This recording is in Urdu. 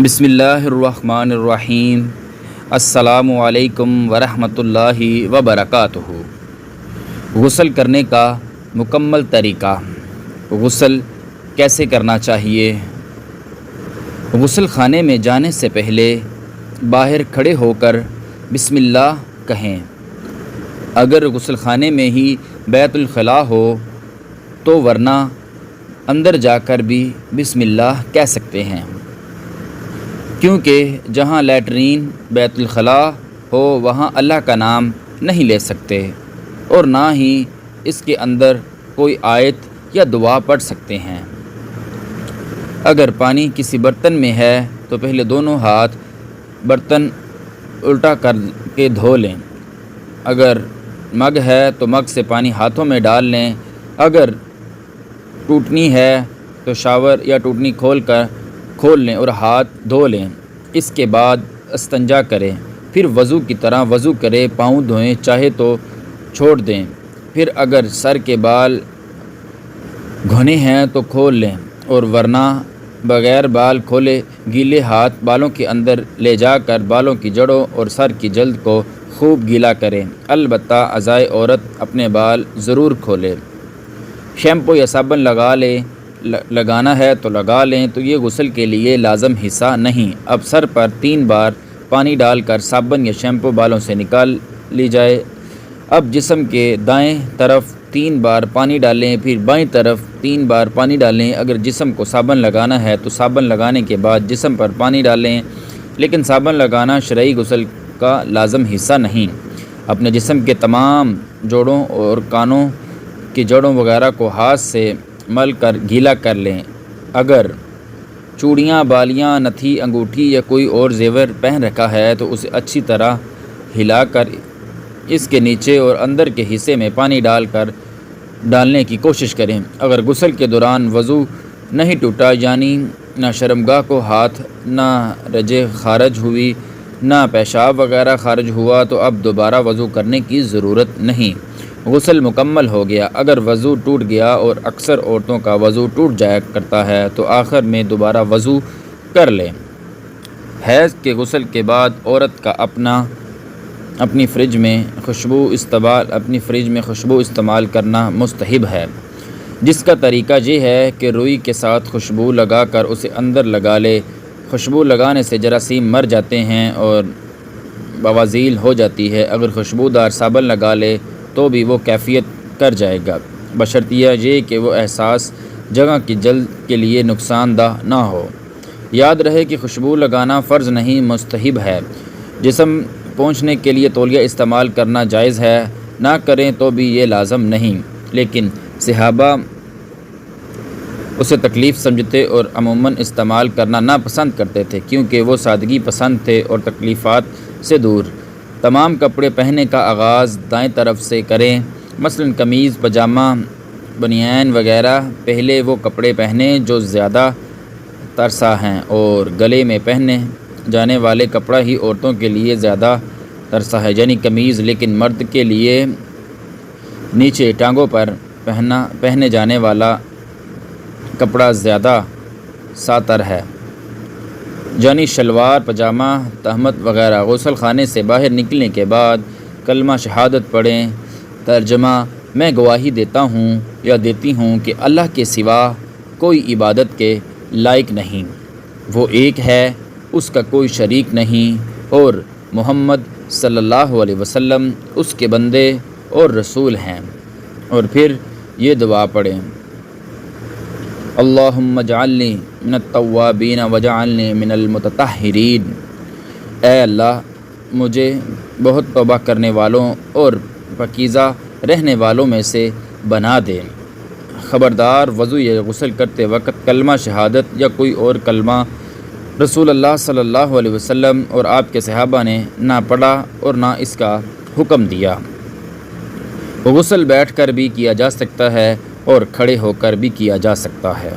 بسم اللہ الرحمن الرحیم۔ السلام علیکم ورحمۃ اللہ وبرکاتہ۔ غسل کرنے کا مکمل طریقہ۔ غسل کیسے کرنا چاہیے؟ غسل خانے میں جانے سے پہلے باہر کھڑے ہو کر بسم اللہ کہیں۔ اگر غسل خانے میں ہی بیت الخلاء ہو تو ورنہ اندر جا کر بھی بسم اللہ کہہ سکتے ہیں، کیونکہ جہاں لیٹرین بیت الخلاء ہو وہاں اللہ کا نام نہیں لے سکتے اور نہ ہی اس کے اندر کوئی آیت یا دعا پڑھ سکتے ہیں۔ اگر پانی کسی برتن میں ہے تو پہلے دونوں ہاتھ برتن الٹا کر کے دھو لیں۔ اگر مگ ہے تو مگ سے پانی ہاتھوں میں ڈال لیں۔ اگر ٹوٹنی ہے تو شاور یا ٹوٹنی کھول لیں اور ہاتھ دھو لیں۔ اس کے بعد استنجا کریں، پھر وضو کی طرح وضو کریں، پاؤں دھوئیں، چاہے تو چھوڑ دیں۔ پھر اگر سر کے بال گھنے ہیں تو کھول لیں اور ورنہ بغیر بال کھولے گیلے ہاتھ بالوں کے اندر لے جا کر بالوں کی جڑوں اور سر کی جلد کو خوب گیلا کریں۔ البتہ اعضائے عورت اپنے بال ضرور کھولے۔ شیمپو یا صابن لگانا ہے تو لگا لیں، تو یہ غسل کے لیے لازم حصہ نہیں۔ اب سر پر 3 بار پانی ڈال کر صابن یا شیمپو بالوں سے نکال لی جائے۔ اب جسم کے دائیں طرف 3 بار پانی ڈالیں، پھر بائیں طرف 3 بار پانی ڈالیں۔ اگر جسم کو صابن لگانا ہے تو صابن لگانے کے بعد جسم پر پانی ڈالیں، لیکن صابن لگانا شرعی غسل کا لازم حصہ نہیں۔ اپنے جسم کے تمام جوڑوں اور کانوں کی جڑوں وغیرہ کو ہاتھ سے مل کر گیلا کر لیں۔ اگر چوڑیاں، بالیاں، نتھی، انگوٹھی یا کوئی اور زیور پہن رکھا ہے تو اسے اچھی طرح ہلا کر اس کے نیچے اور اندر کے حصے میں پانی ڈالنے کی کوشش کریں۔ اگر غسل کے دوران وضو نہیں ٹوٹا، یعنی نہ شرمگاہ کو ہاتھ، نہ رجے خارج ہوئی، نہ پیشاب وغیرہ خارج ہوا، تو اب دوبارہ وضو کرنے کی ضرورت نہیں، غسل مکمل ہو گیا۔ اگر وضو ٹوٹ گیا، اور اکثر عورتوں کا وضو ٹوٹ جایا کرتا ہے، تو آخر میں دوبارہ وضو کر لیں۔ حیض کے غسل کے بعد عورت کا اپنی فریج میں خوشبو استعمال کرنا مستحب ہے، جس کا طریقہ یہ ہے کہ روئی کے ساتھ خوشبو لگا کر اسے اندر لگا لے۔ خوشبو لگانے سے جراثیم مر جاتے ہیں اور بوازیل ہو جاتی ہے۔ اگر خوشبودار صابن لگا لے تو بھی وہ کیفیت کر جائے گا، بشرطیہ یہ کہ وہ احساس جگہ کی جلد کے لیے نقصان دہ نہ ہو۔ یاد رہے کہ خوشبو لگانا فرض نہیں، مستحب ہے۔ جسم پوچھنے کے لیے تولیہ استعمال کرنا جائز ہے، نہ کریں تو بھی یہ لازم نہیں، لیکن صحابہ اسے تکلیف سمجھتے اور عموماً استعمال کرنا ناپسند کرتے تھے، کیونکہ وہ سادگی پسند تھے اور تکلیفات سے دور۔ تمام کپڑے پہننے کا آغاز دائیں طرف سے کریں، مثلاً قمیض، پاجامہ، بنیان وغیرہ۔ پہلے وہ کپڑے پہنیں جو زیادہ ترسا ہیں، اور گلے میں پہنے جانے والے کپڑا ہی عورتوں کے لیے زیادہ ترسا ہے، یعنی قمیض، لیکن مرد کے لیے نیچے ٹانگوں پر پہنے جانے والا کپڑا زیادہ ساتر ہے، یعنی شلوار، پاجامہ، تہمت وغیرہ۔ غسل خانے سے باہر نکلنے کے بعد کلمہ شہادت پڑھیں۔ ترجمہ: میں گواہی دیتا ہوں یا دیتی ہوں کہ اللہ کے سوا کوئی عبادت کے لائق نہیں، وہ ایک ہے، اس کا کوئی شریک نہیں، اور محمد صلی اللہ علیہ وسلم اس کے بندے اور رسول ہیں۔ اور پھر یہ دعا پڑھیں: اللہم اجعلنی من التوابین واجعلنی من المتطہرین۔ اے اللہ، مجھے بہت توبہ کرنے والوں اور پاکیزہ رہنے والوں میں سے بنا دے۔ خبردار، وضو یا غسل کرتے وقت کلمہ شہادت یا کوئی اور کلمہ رسول اللہ صلی اللہ علیہ وسلم اور آپ کے صحابہ نے نہ پڑھا اور نہ اس کا حکم دیا۔ غسل بیٹھ کر بھی کیا جا سکتا ہے اور کھڑے ہو کر بھی کیا جا سکتا ہے۔